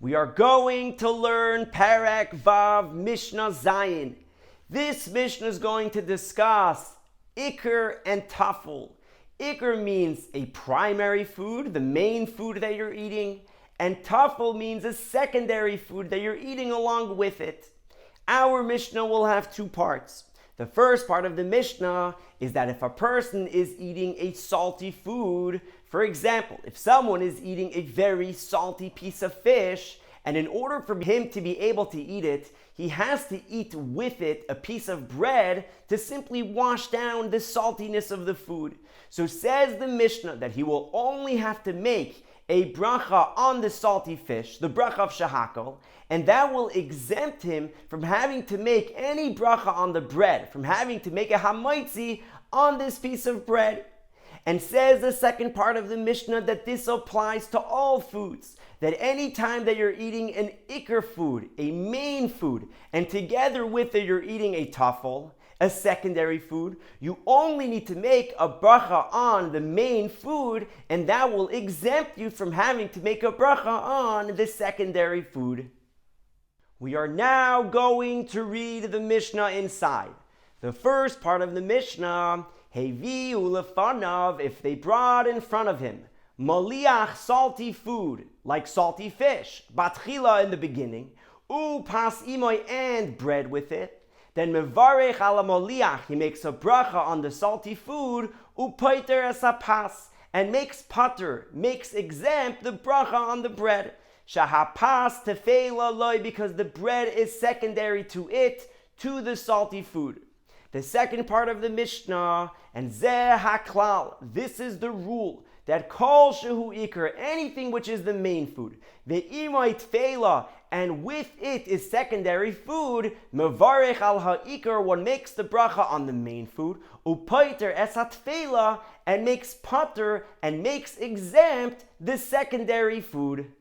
We are going to learn Perek Vav Mishnah Zayin. This Mishnah is going to discuss Iker and Tafel. Iker means a primary food, the main food that you're eating, and Tafel means a secondary food that you're eating along with it. Our Mishnah will have two parts. The first part of the Mishnah is that if a person is eating a salty food, for example, if someone is eating a very salty piece of fish, and in order for him to be able to eat it, he has to eat with it a piece of bread to simply wash down the saltiness of the food. So says the Mishnah that he will only have to make a bracha on the salty fish, the bracha of shahakol, and that will exempt him from having to make any bracha on the bread, from having to make a hamaitzi on this piece of bread. And says the second part of the Mishnah that this applies to all foods, that any time that you're eating an iker food, a main food, and together with it you're eating a tafel, a secondary food, you only need to make a bracha on the main food, and that will exempt you from having to make a bracha on the secondary food. We are now going to read the Mishnah inside. The first part of the Mishnah, Hevi ulefanav, if they brought in front of him, maliach, salty food, like salty fish, batchila in the beginning, pas imoy, and bread with it, then mevarech ala maliach, he makes a bracha on the salty food, upaiter esapas, and makes pater, makes exempt the bracha on the bread. Shahapas tefela loy, because the bread is secondary to it, to the salty food. The second part of the Mishnah, and zeh haklal, this is the rule, that kol shehu iker, anything which is the main food, ve'imay tefela, and with it is secondary food, mevarech al ha'ikar, one makes the bracha on the main food, upaiter es ha'tefela, and makes pater, and makes exempt the secondary food.